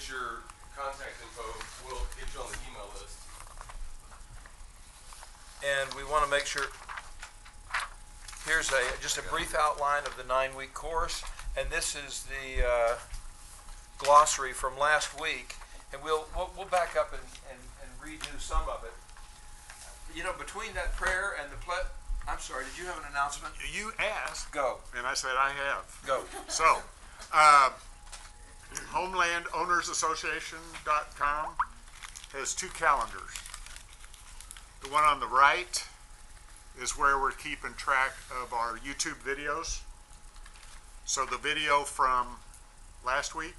get your contact info. We'll get you on the email list. And we want to make sure, here's just a brief outline of the 9-week course, and this is the glossary from last week, and we'll back up and redo some of it. You know, between that prayer and the I'm sorry, did you have an announcement? You asked. Go. And I said I have. Go. So, HomelandOwnersAssociation.com has 2 calendars. The one on the right is where we're keeping track of our YouTube videos. So the video from last week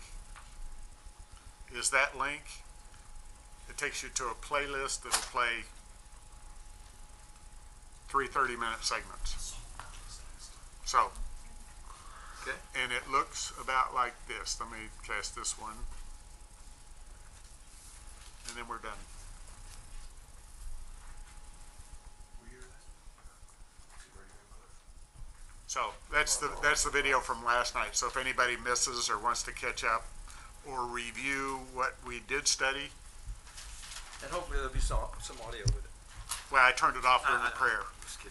is that link. It takes you to a playlist that'll play 3 30-minute segments. So, okay. And it looks about like this. Let me cast this one. And then we're done. So that's the video from last night. So if anybody misses or wants to catch up or review what we did study. And hopefully there'll be some audio with it. Well, I turned it off during the prayer.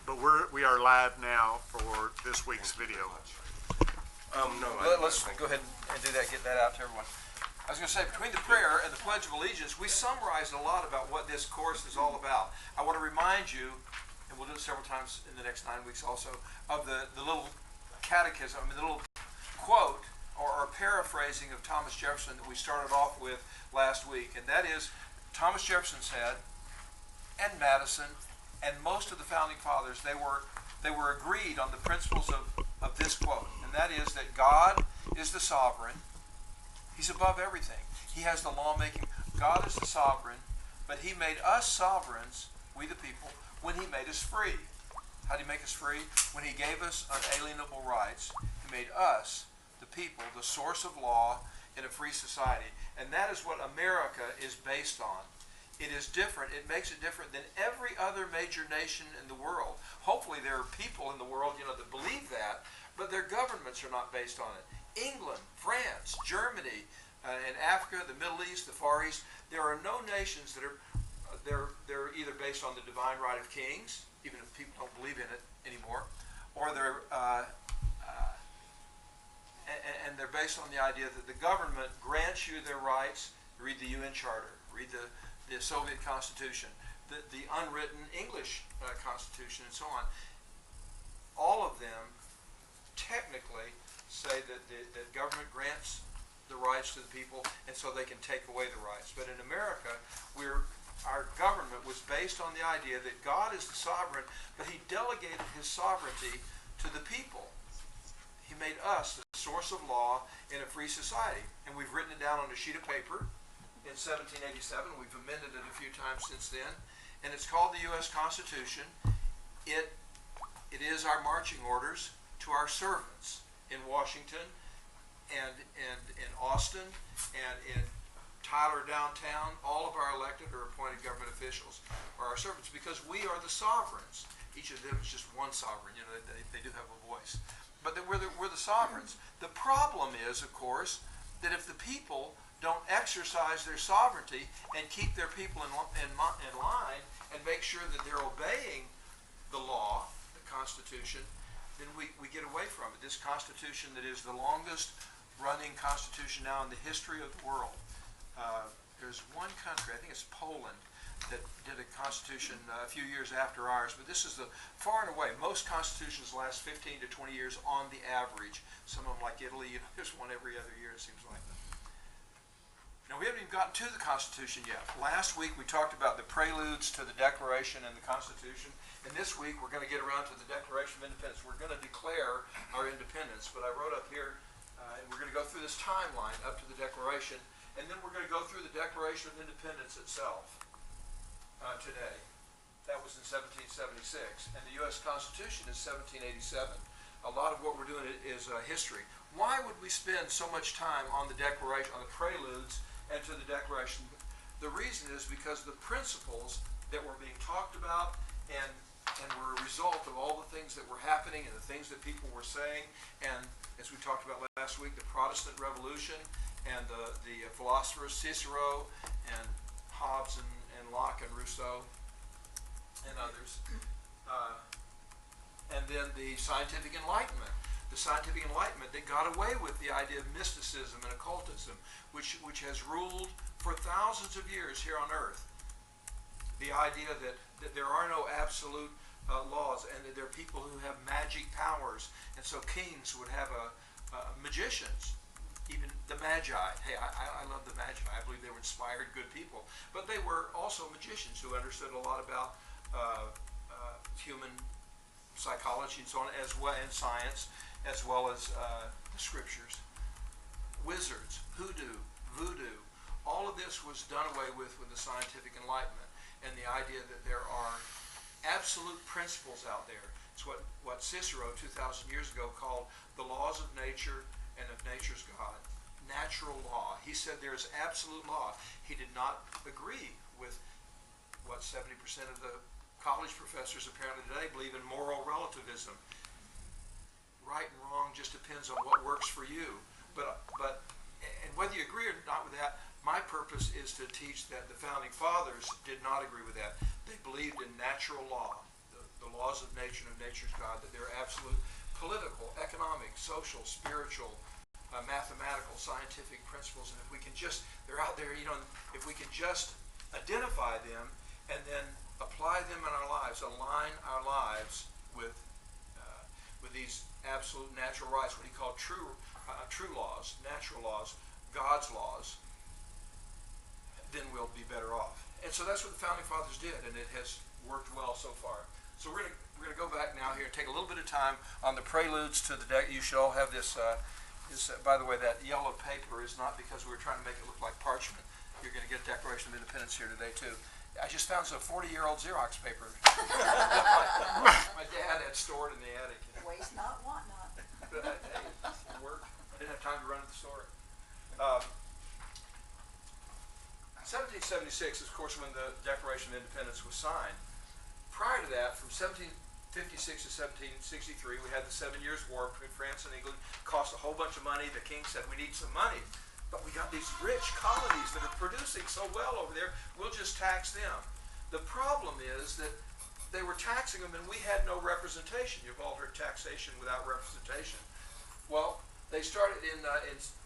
But we are live now for this week's video. Let's go ahead and do that, get that out to everyone. I was going to say, between the prayer and the Pledge of Allegiance, we summarized a lot about what this course is all about. I want to remind you, and we'll do it several times in the next 9 weeks also, of the little catechism, the little quote or paraphrasing of Thomas Jefferson that we started off with last week. And that is, Thomas Jefferson said, and Madison, and most of the founding fathers, they were agreed on the principles of this quote, and that is that God is the sovereign. He's above everything. He has the lawmaking. God is the sovereign, but he made us sovereigns, we the people, when he made us free. How did he make us free? When he gave us unalienable rights. He made us, the people, the source of law in a free society. And that is what America is based on. It is different. It makes it different than every other major nation in the world. Hopefully there are people in the world, that believe that, but their governments are not based on it. England, France, Germany, in Africa, the Middle East, the Far East, there are no nations that are they're either based on the divine right of kings, even if people don't believe in it anymore, or they're based on the idea that the government grants you their rights. Read the UN Charter, read the Soviet Constitution, the unwritten English Constitution, and so on. All of them technically say that government grants the rights to the people, and so they can take away the rights. But in America, our government was based on the idea that God is the sovereign, but he delegated his sovereignty to the people. He made us the source of law in a free society. And we've written it down on a sheet of paper in 1787. We've amended it a few times since then. And it's called the U.S. Constitution. It is our marching orders to our servants in Washington and in Austin and in Tyler downtown. All of our elected or appointed government officials are our servants because we are the sovereigns. Each of them is just one sovereign. They do have a voice. But we're the sovereigns. The problem is, of course, that if the people don't exercise their sovereignty and keep their people in line and make sure that they're obeying the law, the Constitution, then we get away from it. This Constitution that is the longest running Constitution now in the history of the world. There's one country, I think it's Poland, that did a constitution a few years after ours, but this is the far and away. Most constitutions last 15 to 20 years on the average. Some of them, like Italy, there's one every other year, it seems like. Now, we haven't even gotten to the Constitution yet. Last week we talked about the preludes to the Declaration and the Constitution, and this week we're going to get around to the Declaration of Independence. We're going to declare our independence, but I wrote up here, and we're going to go through this timeline up to the Declaration, and then we're going to go through the Declaration of Independence itself. Today. That was in 1776, and the U.S. Constitution is 1787. A lot of what we're doing is history. Why would we spend so much time on the Declaration, on the preludes, and to the Declaration? The reason is because the principles that were being talked about and were a result of all the things that were happening and the things that people were saying, and as we talked about last week, the Protestant Revolution and the philosophers Cicero and Hobbes and Locke and Rousseau and others. And then the scientific enlightenment. The scientific enlightenment that got away with the idea of mysticism and occultism, which has ruled for thousands of years here on earth. The idea that there are no absolute laws, and that there are people who have magic powers, and so kings would have magicians, even the Magi. Hey, I love the Magi. I believe they were inspired good people, but they were also magicians who understood a lot about human psychology and so on, as well, and science, as well as the scriptures. Wizards, hoodoo, voodoo, all of this was done away with the scientific enlightenment, and the idea that there are absolute principles out there. It's what Cicero 2,000 years ago called the laws of nature and of nature's God. Natural law. He said there is absolute law. He did not agree with what 70% of the college professors apparently today believe in moral relativism. Right and wrong just depends on what works for you. And whether you agree or not with that, my purpose is to teach that the founding fathers did not agree with that. They believed in natural law, the laws of nature and of nature's God, that they're absolute political, economic, social, spiritual, mathematical, scientific principles, and if we can just, they're out there, if we can just identify them and then apply them in our lives, align our lives with these absolute natural rights, what he called true laws, natural laws, God's laws, then we'll be better off. And so that's what the founding fathers did, and it has worked well so far. So we're gonna go back now here and take a little bit of time on the preludes to the deck. You should all have this. By the way, that yellow paper is not because we were trying to make it look like parchment. You're going to get Declaration of Independence here today too. I just found some 40-year-old Xerox paper my dad had stored in the attic. Waste not, want not. But hey, it worked. I didn't have time to run to the store. 1776 is, of course, when the Declaration of Independence was signed. Prior to that, from 1756 to 1763, we had the 7 Years' War between France and England. Cost a whole bunch of money. The king said, we need some money. But we got these rich colonies that are producing so well over there, we'll just tax them. The problem is that they were taxing them and we had no representation. You've all heard taxation without representation. Well, they started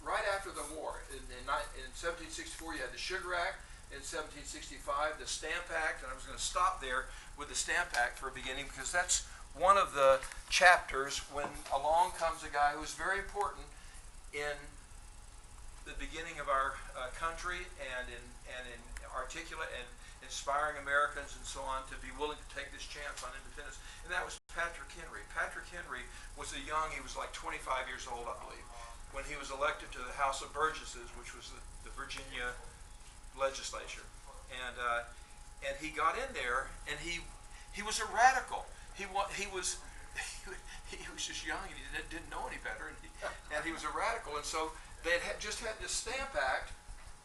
right after the war. In 1764, you had the Sugar Act. In 1765, the Stamp Act. And I was going to stop there with the Stamp Act for a beginning because that's one of the chapters when along comes a guy who's very important in the beginning of our country and in articulate and inspiring Americans and so on to be willing to take this chance on independence, and that was Patrick Henry. Patrick Henry was he was like 25 years old, I believe, when he was elected to the House of Burgesses, which was the Virginia legislature, and he got in there, and he was a radical. He was just young and he didn't know any better, and he was a radical, and so they had just had this Stamp Act,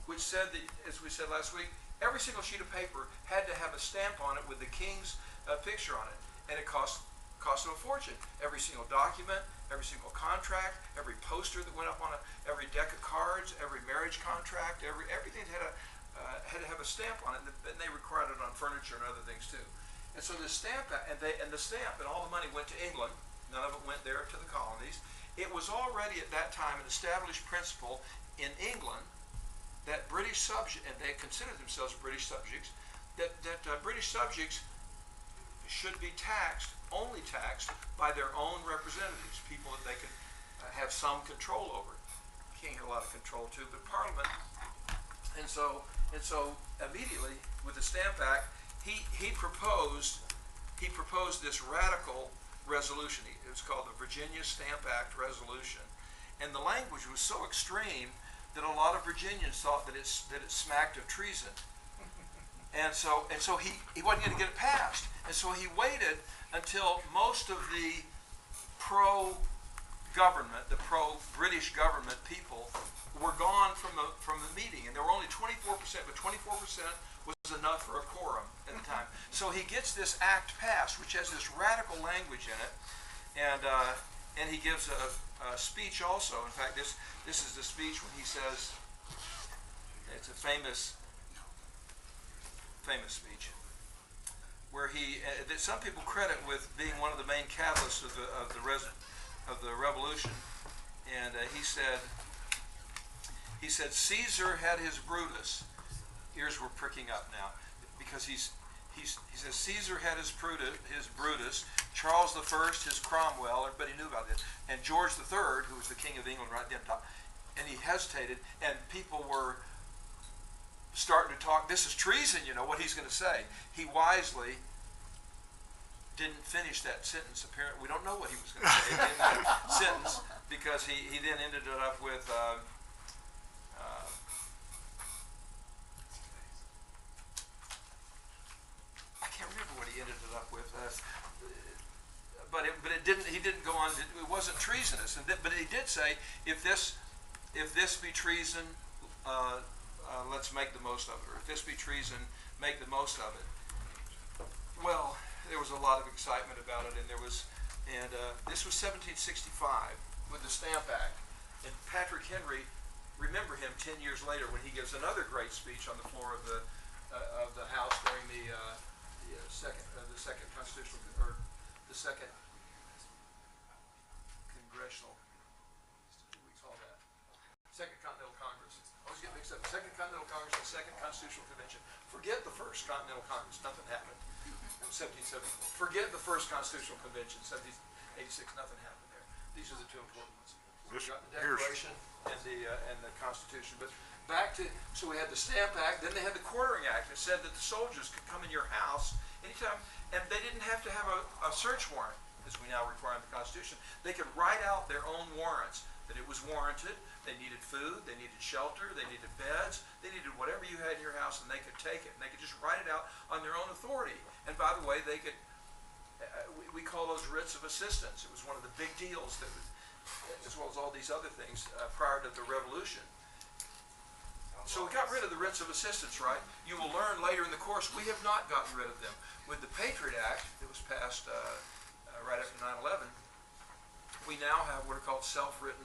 which said that, as we said last week, every single sheet of paper had to have a stamp on it with the king's picture on it, and it cost them a fortune. Every single document, every single contract, every poster that went up on every deck of cards, every marriage contract, everything had to have a stamp on it, and they required it on furniture and other things too. And so the Stamp Act, and the stamp and all the money went to England. None of it went there to the colonies. It was already at that time an established principle in England that British subjects, and they considered themselves British subjects, that British subjects should be only taxed by their own representatives, people that they could have some control over. King had a lot of control too, but Parliament. And so immediately with the Stamp Act, he proposed this radical resolution. It was called the Virginia Stamp Act Resolution, and the language was so extreme that a lot of Virginians thought that it smacked of treason, and so he wasn't going to get it passed, and so he waited until most of the pro-government, the pro-British government people were gone from the meeting, and there were only 24%, but 24% was enough for a quorum at the time. So he gets this act passed, which has this radical language in it, and he gives a speech also. In fact, this is the speech when he says, it's a famous speech, where that some people credit with being one of the main catalysts of the revolution. And he said, Caesar had his Brutus. Ears were pricking up now, because he says Caesar had his Brutus, Charles I his Cromwell, everybody knew about this, and George III, who was the King of England right then, and he hesitated, and people were starting to talk, this is treason, you know, what he's going to say. He wisely didn't finish that sentence, apparently. We don't know what he was going to say in that sentence, because he then ended it up with, I can't remember what he ended it up with, but it didn't. He didn't go on. It wasn't treasonous, but he did say, if this be treason, let's make the most of it. Or if this be treason, make the most of it. Well, there was a lot of excitement about it, and this was 1765 with the Stamp Act, and Patrick Henry. Remember him 10 years later when he gives another great speech on the floor of the House during the second constitutional, or the second congressional, what do we call that? Second Continental Congress. I always get mixed up. Second Continental Congress and Second Constitutional Convention. Forget the First Continental Congress. Nothing happened. 1774. Forget the First Constitutional Convention. 1786. Nothing happened there. These are the two important ones. We got the Declaration and the Constitution. But back to, so we had the Stamp Act. Then they had the Quartering Act. It said that the soldiers could come in your house anytime, and they didn't have to have a search warrant, as we now require in the Constitution. They could write out their own warrants, that it was warranted, they needed food, they needed shelter, they needed beds, they needed whatever you had in your house, and they could take it, and they could just write it out on their own authority. And by the way, they could, we call those writs of assistance. It was one of the big deals, that was, as well as all these other things, prior to the Revolution. So we got rid of the writs of assistance, right? You will learn later in the course we have not gotten rid of them. With the Patriot Act that was passed right after 9/11, we now have what are called self-written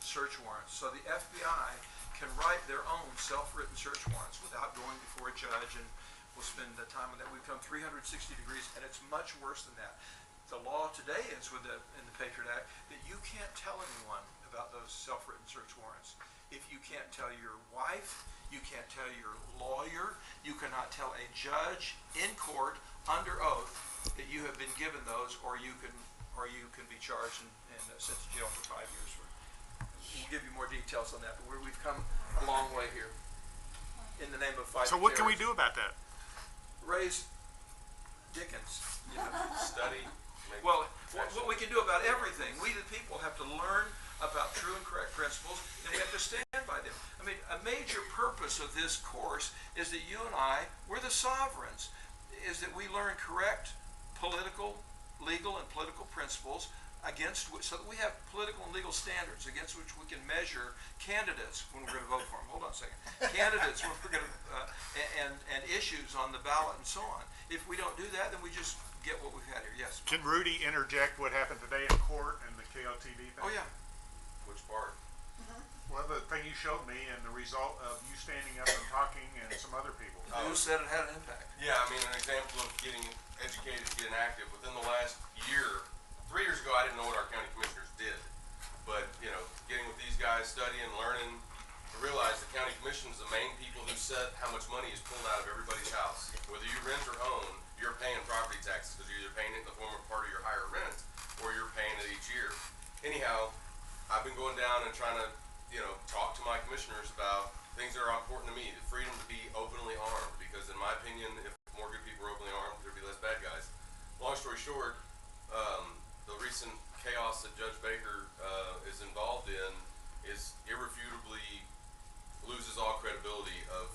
search warrants. So the FBI can write their own self-written search warrants without going before a judge, and we'll spend the time on that. We've come 360 degrees, and it's much worse than that. The law today is in the Patriot Act that you can't tell anyone about those self-written search warrants. If you can't tell your wife, you can't tell your lawyer, you cannot tell a judge in court under oath that you have been given those, or you can be charged and sent to jail for 5 years. We'll give you more details on that, but we've come a long way here in the name of fighting. So what can we do about that? Raise Dickens. You know. Study. Well, what we can do about everything, we the people have to learn about true and correct principles, and we have to stand by them. I mean, a major purpose of this course is that you and I, we're the sovereigns, is that we learn correct political, legal, and political principles against which, so that we have political and legal standards against which we can measure candidates when we're going to vote for them. Hold on a second. Candidates when we're going to, and issues on the ballot and so on. If we don't do that, then we just get what we've had here. Yes. Can Rudy interject what happened today in court and the KOTV thing? Oh yeah. Which part? Well, the thing you showed me and the result of you standing up and talking and some other people. Who said it had an impact? Yeah, I mean, an example of getting educated, getting active. Within the last year, 3 years ago, I didn't know what our county commissioners did. But, you know, getting with these guys, studying, learning, to realize the county commission is the main people who set how much money is pulled out of everybody's house. Whether you rent or own, you're paying property taxes because you're either paying it in the form of part of your higher rent or you're paying it each year. Anyhow, I've been going down and trying to, you know, talk to my commissioners about things that are important to me. The freedom to be openly armed, because in my opinion, if more good people were openly armed, there'd be less bad guys. Long story short, the recent chaos that Judge Baker is involved in is irrefutably loses all credibility of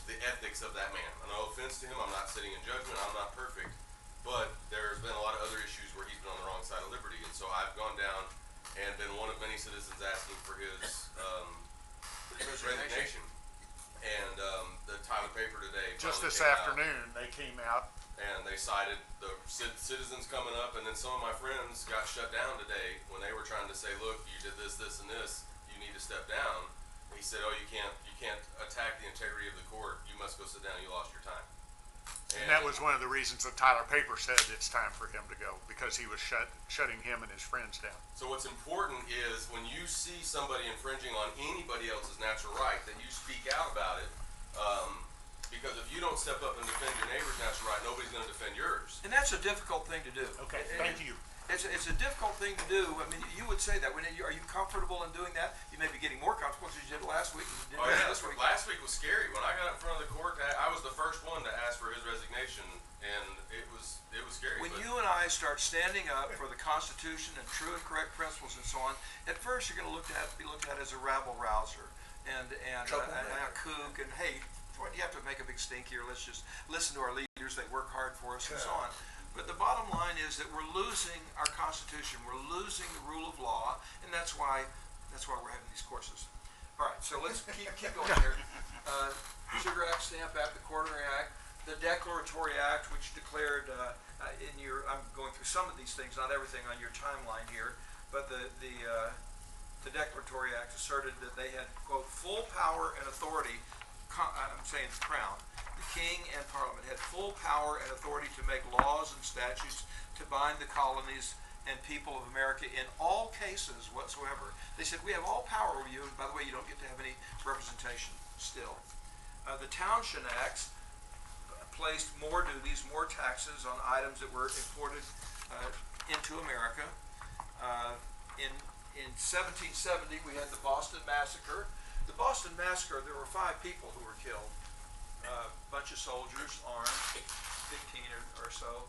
the ethics of that man. No offense to him, I'm not sitting in judgment, I'm not perfect, but there's been a lot of other issues where he's been on the wrong side of liberty, and so I've gone down and been one of many citizens asking for his resignation. And the Times paper today Just this came out. afternoon, they came out and they cited the citizens coming up, and then some of my friends got shut down today when they were trying to say, look, you did this, this, and this, you need to step down. He said, oh, you can't attack the integrity of the court, you must go sit down, you lost your time. And that was one of the reasons that Tyler Paper said it's time for him to go, because he was shutting him and his friends down. So what's important is when you see somebody infringing on anybody else's natural right, that you speak out about it, because if you don't step up and defend your neighbor's natural right, nobody's going to defend yours. And that's a difficult thing to do. Okay, thank you. It's a difficult thing to do. I mean, you would say that. Are you comfortable in doing that? You may be getting more comfortable because you did it last week. And you did it this week. Last week was scary. When I got in front of the court, I was the first one to ask for his resignation, and it was scary. When you and I start standing up for the Constitution and true and correct principles and so on, at first you're going to be looked at as a rabble rouser and a kook, and hey, what, you have to make a big stink here. Let's just listen to our leaders. They work hard for us and so on. But the bottom line is that we're losing our Constitution. We're losing the rule of law, and that's why we're having these courses. All right, so let's keep going here. Sugar Act, Stamp Act, the Coronary Act, the Declaratory Act, which declared I'm going through some of these things, not everything on your timeline here, but the Declaratory Act asserted that they had, quote, full power and authority. I'm saying the Crown. The King and Parliament had full power and authority to make laws and statutes to bind the colonies and people of America in all cases whatsoever. They said, we have all power over you, and by the way, you don't get to have any representation still. The Townshend Acts placed more duties, more taxes on items that were imported into America. In 1770, we had the Boston Massacre. The Boston Massacre, there were 5 people who were killed. A bunch of soldiers, armed, 15 or so.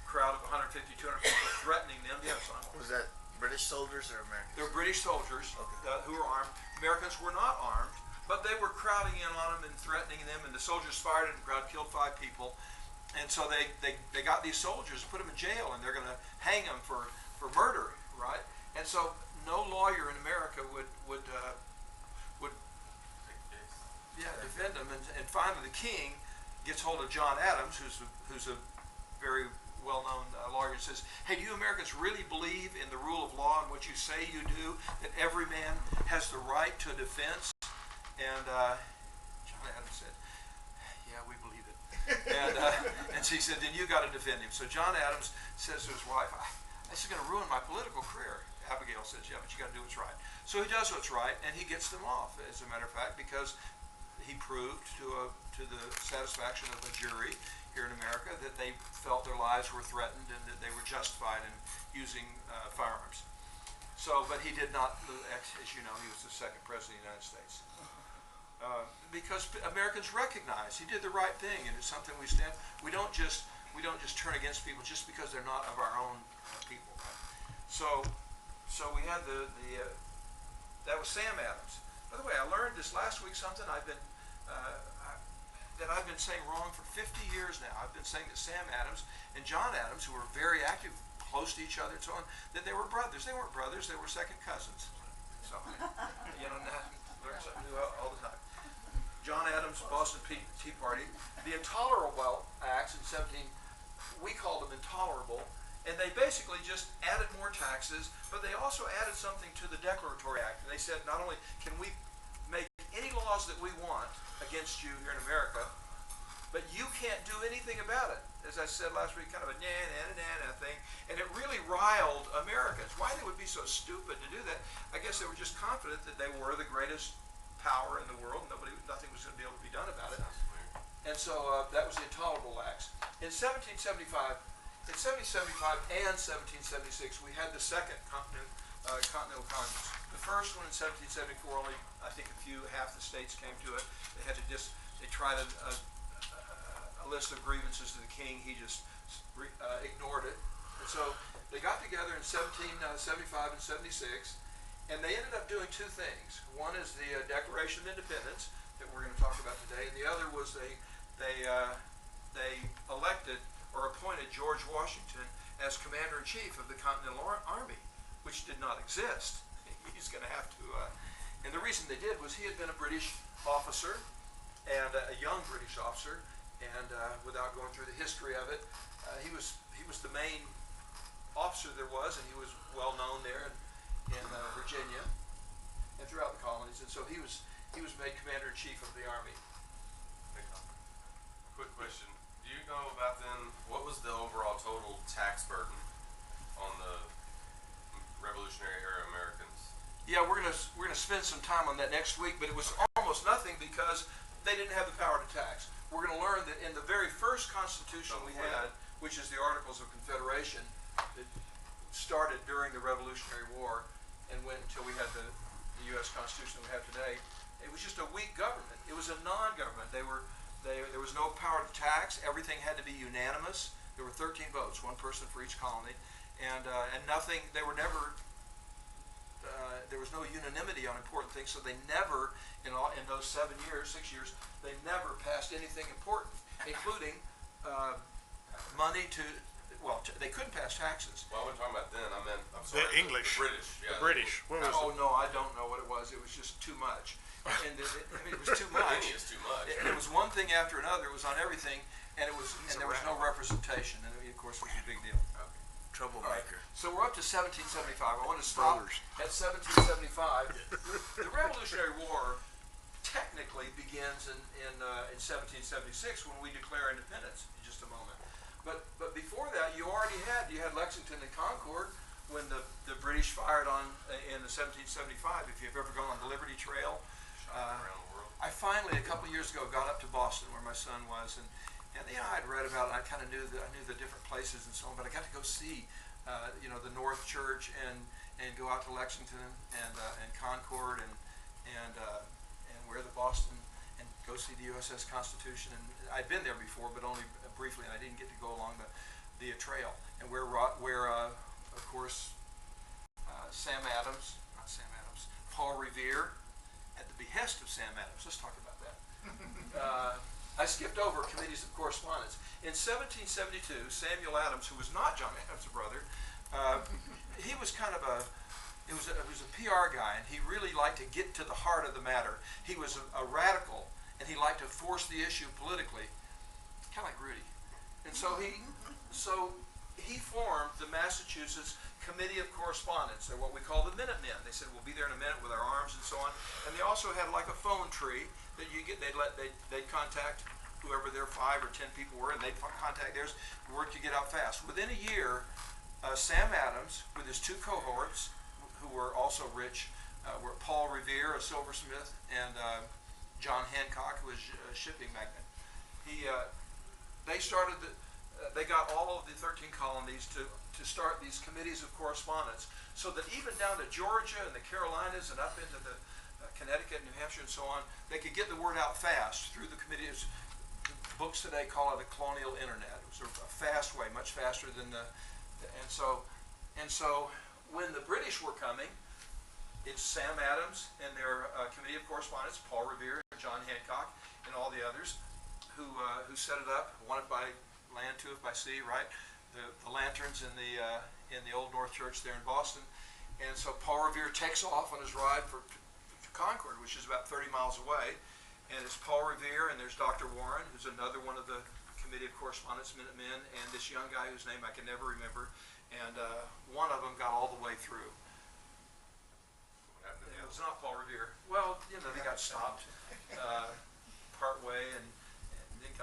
Crowd of 150, 200 people threatening them. Do you have some? Was that British soldiers or Americans? They were British soldiers Okay. Who were armed. Americans were not armed, but they were crowding in on them and threatening them, and the soldiers fired in the crowd, killed 5 people. And so they got these soldiers, put them in jail, and they're going to hang them for murder, right? And so no lawyer in America would defend them. And finally the King gets hold of John Adams, who's a very well-known lawyer, and says, hey, do you Americans really believe in the rule of law and what you say you do, that every man has the right to a defense? And John Adams said, yeah, we believe it. And so he said, then you got to defend him. So John Adams says to his wife, this is going to ruin my political career. Abigail says, yeah, but you got to do what's right. So he does what's right, and he gets them off, as a matter of fact, because he proved to the satisfaction of a jury here in America that they felt their lives were threatened and that they were justified in using firearms. So, but he did not, as you know, he was the 2nd president of the United States. Because Americans recognize he did the right thing, and it's something we stand. We don't just turn against people just because they're not of our own people. Right? So we had that was Sam Adams. By the way, I learned this last week something I've been saying wrong for 50 years now. I've been saying that Sam Adams and John Adams, who were very active, close to each other and so on, that they were brothers. They weren't brothers, they were second cousins. So, learn something new all the time. John Adams, Boston Tea Party. The Intolerable Acts in 17, we called them intolerable, and they basically just added more taxes, but they also added something to the Declaratory Act. And they said, not only can we make any laws that we want against you here in America, but you can't do anything about it. As I said last week, kind of a na-na-na-na thing, and it really riled Americans. Why they would be so stupid to do that? I guess they were just confident that they were the greatest power in the world. Nothing was going to be able to be done about it. And so that was the Intolerable Acts. In 1775 and 1776, we had the Second Continental Congress. The first one in 1774, only I think half the states came to it. They had to they tried a list of grievances to the king. He just ignored it. And so they got together in 1775 and 76, and they ended up doing 2 things. One is the Declaration of Independence that we're going to talk about today, and the other was they elected or appointed George Washington as Commander-in-Chief of the Continental Army, which did not exist. He's going to have to, and the reason they did was he had been a British officer, and a young British officer, And without going through the history of it, he was the main officer there was, and he was well known there in Virginia and throughout the colonies. And so he was made commander-in-chief of the army. Quick question. Do you know about then, what was the overall total tax burden on the Revolutionary Era Americans? Yeah, we're gonna spend some time on that next week, but it was almost nothing because they didn't have the power to tax. We're gonna learn that in the very first Constitution we had, which is the Articles of Confederation, that started during the Revolutionary War and went until we had the U.S. Constitution we have today. It was just a weak government. It was a non-government. There was no power to tax. Everything had to be unanimous. There were 13 votes, one person for each colony, and nothing. They were never. There was no unanimity on important things, so they never, in those 6 years, they never passed anything important, including money to. Well, they couldn't pass taxes. Well, I wasn't talking about then. I meant, I'm sorry, The English. the British. Yeah, The British. What was Oh no, I don't know what it was. It was just too much. And it was too much. Any is too much. And it was one thing after another. It was on everything, and there was no representation. And it, of course, was a big deal. Troublemaker. So we're up to 1775. I want to stop at 1775. The Revolutionary War technically begins in 1776 when we declare independence. In just a moment. But before that, you had Lexington and Concord when the British fired on in the 1775. If you've ever gone on the Liberty Trail, Around the world. I finally a couple of years ago got up to Boston where my son was, and I'd read about it. I kind of knew the different places and so on, but I got to go see the North Church and go out to Lexington and Concord and wear the Boston and go see the USS Constitution. And I'd been there before, but only briefly, and I didn't get to go along the trail. And where of course Paul Revere, at the behest of Sam Adams. Let's talk about that. I skipped over committees of correspondence. In 1772, Samuel Adams, who was not John Adams' brother, he was kind of a PR guy, and he really liked to get to the heart of the matter. He was a radical, and he liked to force the issue politically, kind of like Rudy. And so he formed the Massachusetts Committee of Correspondence. They're what we call the Minutemen. They said, we'll be there in a minute with our arms and so on. And they also had like a phone tree that they'd contact whoever their 5 or 10 people were, and they'd contact theirs. Word could get out fast. Within a year, Sam Adams, with his 2 cohorts, who were also rich, were Paul Revere, a silversmith, and John Hancock, who was a shipping magnate. They got all of the 13 colonies to start these committees of correspondence, so that even down to Georgia and the Carolinas and up into the Connecticut, New Hampshire, and so on, they could get the word out fast through the committees. Books today call it a colonial internet. It was a fast way, much faster than and so when the British were coming, it's Sam Adams and their Committee of Correspondence, Paul Revere, John Hancock, and all the others who set it up, one by land, 2 by sea, right? The lanterns in the Old North Church there in Boston. And so Paul Revere takes off on his ride to Concord, which is about 30 miles away. And it's Paul Revere, and there's Dr. Warren, who's another one of the Committee of Correspondence Minutemen, and this young guy whose name I can never remember. And one of them got all the way through. It was not Paul Revere. Well, they got stopped part way, and then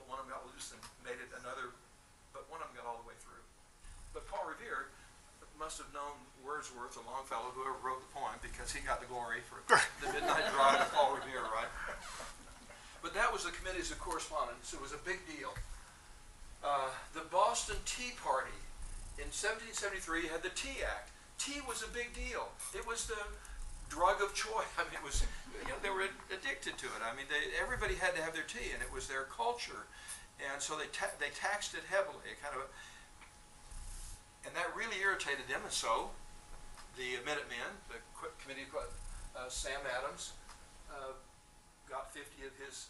one of them got loose and made it another, but one of them got all the way through. But Paul Revere must have known Wordsworth, a Longfellow, whoever wrote the poem, because he got the glory for the Midnight Drive of Paul Revere, right? But that was the Committees of Correspondence. It was a big deal. The Boston Tea Party in 1773 had the Tea Act. Tea was a big deal. It was the drug of choice. I mean, it was, they were addicted to it. I mean, everybody had to have their tea, and it was their culture. And so they taxed it heavily, and that really irritated them. And so the Minutemen, the committee, Sam Adams, got 50 of his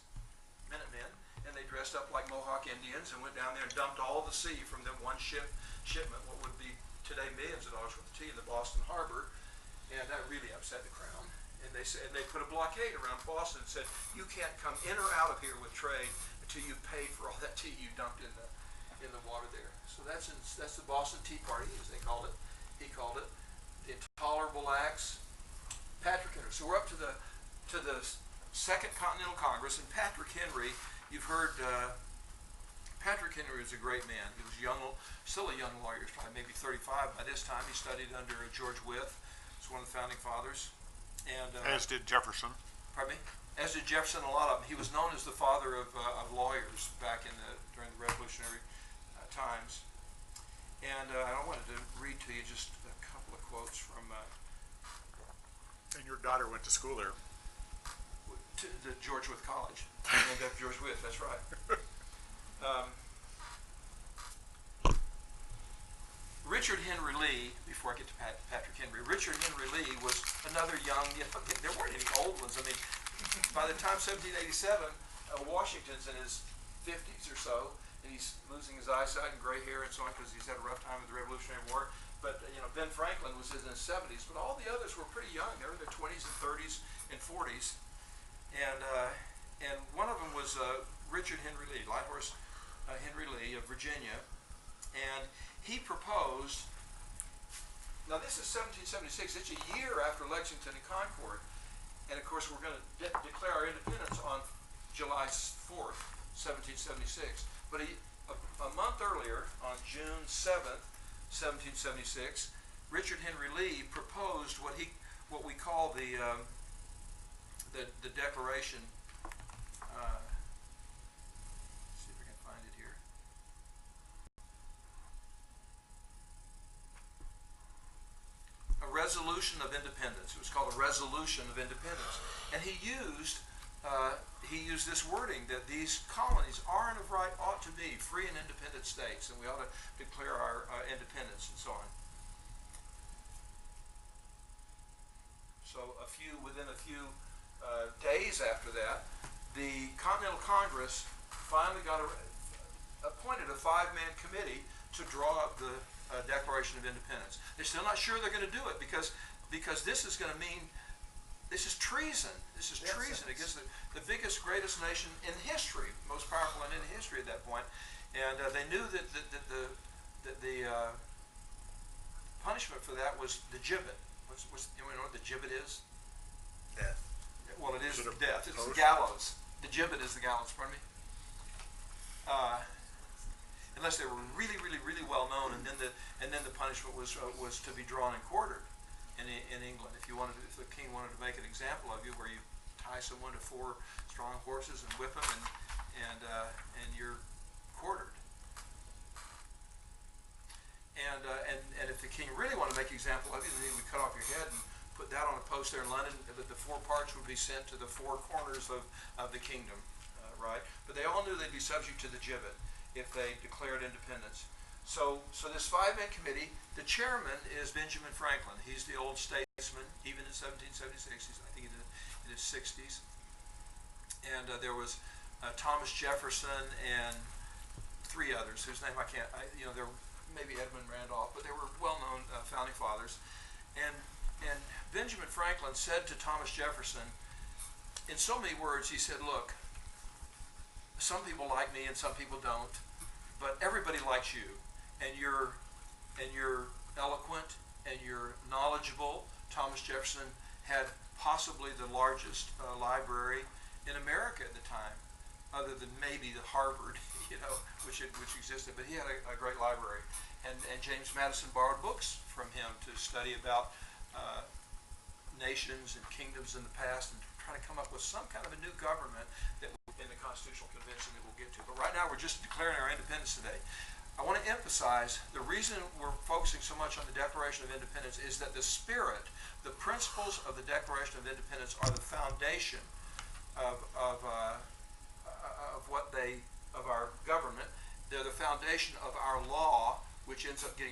Minutemen, and they dressed up like Mohawk Indians and went down there and dumped all the sea from the one shipment, what would be today millions of dollars worth of tea in the Boston harbor, and that really upset the Crown. And they put a blockade around Boston and said, you can't come in or out of here with trade until you paid for all that tea you dumped in the water there. So that's the Boston Tea Party, as they called it. He called it the Intolerable Acts. Patrick Henry. So we're up to the Second Continental Congress, and Patrick Henry. You've heard. Patrick Henry was a great man. He was young, still a young lawyer. He was probably maybe 35 by this time. He studied under George Wythe. He's one of the founding fathers. And As did Jefferson. pardon me? As did Jefferson, a lot of them. He was known as the father of lawyers back during the Revolutionary times. And I wanted to read to you just a couple of quotes from And your daughter went to school there. to the George Wythe College. Named after George Wythe, that's right. Richard Henry Lee, before I get to Patrick Henry, Richard Henry Lee was another young, there weren't any old ones. I mean, by the time 1787, Washington's in his 50s or so, and he's losing his eyesight and gray hair and so on because he's had a rough time with the Revolutionary War. But, Ben Franklin was in his 70s, but all the others were pretty young. They were in their 20s and 30s and 40s. And one of them was Richard Henry Lee, Lighthorse Henry Lee of Virginia. And he proposed, now this is 1776, it's a year after Lexington and Concord. And of course we're going to declare our independence on July 4th, 1776. But a month earlier, on June 7th, 1776, Richard Henry Lee proposed what we call the Declaration. Let's see if I can find it here. A Resolution of Independence. It was called a Resolution of Independence, and he used this wording that these colonies are and of right ought to be free and independent states, and we ought to declare our independence and so on. So within a few days after that, the Continental Congress finally appointed a 5-man committee to draw up the Declaration of Independence. They're still not sure they're going to do it because this is going to mean, this is treason. This is treason against the biggest, greatest nation in history, most powerful in history at that point. And they knew that the punishment for that was the gibbet. You know what the gibbet is? Death. Well, it is Is it a death. It's the post? gallows. The gibbet is the gallows. Pardon me. Unless they were really, really, really well known, and then the punishment was to be drawn and quartered in England. If the king wanted to make an example of you, where you tie someone to 4 strong horses and whip them, and you're quartered. And if the king really wanted to make an example of you, then he would cut off your head and put that on a post there in London. But the 4 parts would be sent to the 4 corners of the kingdom, right? But they all knew they'd be subject to the gibbet if they declared independence. So this 5-man committee, the chairman is Benjamin Franklin. He's the old statesman, even in 1776. I think in his 60s. And there was Thomas Jefferson and 3 others whose name there were maybe Edmund Randolph, but they were well-known founding fathers. And Benjamin Franklin said to Thomas Jefferson, in so many words, he said, look, some people like me and some people don't, but everybody likes you, and you're eloquent and you're knowledgeable. Thomas Jefferson had possibly the largest library in America at the time, other than maybe the Harvard, which existed, but he had a great library. And James Madison borrowed books from him to study about nations and kingdoms in the past and try to come up with some kind of a new government that in the Constitutional Convention that we'll get to. But right now we're just declaring our independence today. I want to emphasize the reason we're focusing so much on the Declaration of Independence is that the spirit, the principles of the Declaration of Independence are the foundation of our government. They're the foundation of our law, which ends up getting